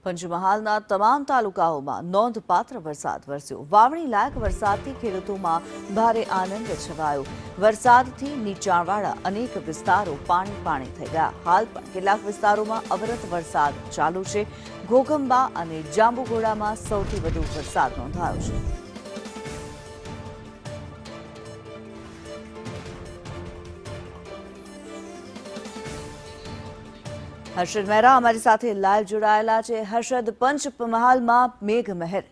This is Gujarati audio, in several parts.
પંચમહાલના તમામ તાલુકાઓમાં નોંધપાત્ર વરસાદ વરસ્યો। વાવણી લાયક વરસાદથી ખેડૂતોમાં ભારે આનંદ છવાયો। વરસાદથી નીચાણવાળા અનેક વિસ્તારો પાણી થઈ ગયા। હાલ પણ કેટલાક વિસ્તારોમાં અવિરત વરસાદ ચાલુ છે। ઘોઘંબા અને જાંબુઘોડામાં સૌથી વધુ વરસાદ નોંધાયો છે। हर्षद मेहरा हमारी साथ लाइव जोड़ाયેલા છે। हर्षद, पंचमहालમાં મેઘમહેર।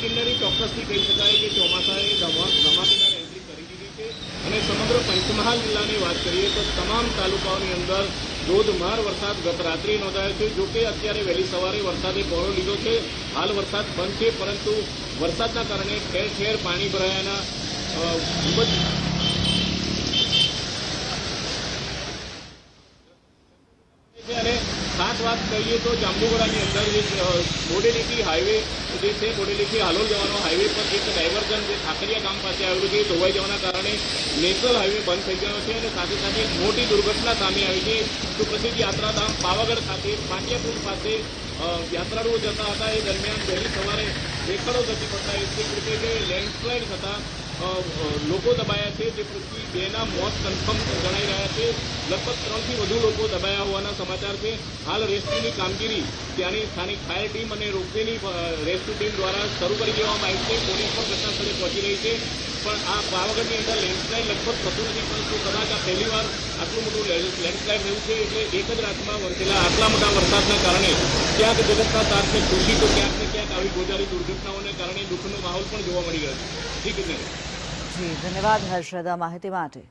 કિન્નરી ચોક્કસથી કહી શકાય કે ચોમાસાએ ધમાકેદાર એન્ટ્રી કરી દીધી છે અને સમગ્ર પંચમહાલ જિલ્લાની વાત કરીએ તો તમામ તાલુકાઓની અંદર ધોધમાર વરસાદ ગત રાત્રે નોંધાયો છે। જો કે અત્યારે વહેલી સવારે વરસાદે પહોળો લીધો છે। હાલ વરસાદ બંધ છે, પરંતુ વરસાદના કારણે ઠેર ઠેર પાણી ભરાયાના ખૂબ જ અને ખાસ વાત કરીએ તો જાંબુઘોડાની અંદર જે બોડેલીથી હાઈવે જે છે, બોડેલીથી હાલોલ જવાનો હાઈવે પર એક ડાયવર્ઝન જે ઠાકરિયા ગામ પાસે આવેલું છે, ધોવાઈ જવાના કારણે નેશનલ હાઈવે બંધ થઈ ગયો છે અને સાથે સાથે એક મોટી દુર્ઘટના સામે આવી છે। સુપ્રસિદ્ધ યાત્રાધામ પાવાગઢ ખાતે પાંડિયા પુલ પાસે યાત્રાળુઓ જતા હતા। એ દરમિયાન વહેલી સવારે દેખાડો ગતિ પડતા ઇલેક્ટ્રિક રીતે જે લેન્ડસ્લાઇડ થતાં લોકો દબાયા છે, જે પૃથ્વી 2ના મોત કન્ફર્મ જણાઈ રહ્યા છે। લગભગ 3થી વધુ લોકો દબાયા હોવાના સમાચાર છે। હાલ રેસ્ક્યુની કામગીરી ત્યાંની સ્થાનિક ફાયર ટીમ અને રોપવેની રેસ્ક્યુ ટીમ દ્વારા શરૂ કરી દેવામાં આવી છે। પોલીસ પણ ઘટનાસ્થળે પહોંચી રહી છે, પણ આ પાવાગઢની અંદર લેન્ડસ્લાઇડ લગભગ થતું નથી, પરંતુ કદાચ આ પહેલીવાર આટલું મોટું લેન્ડસ્લાઇડ રહ્યું છે। એટલે એક જ રાતમાં વરસેલા આટલા મોટા વરસાદના કારણે ક્યાંક જગતના તારને ખુશી તો ક્યાંક ને ક્યાંક આવી ગોજારી દુર્ઘટનાઓને કારણે દુઃખનો માહોલ પણ જોવા મળી રહ્યો છે। જી, ધન્યવાદ હર્ષદ, આ માહિતી માટે।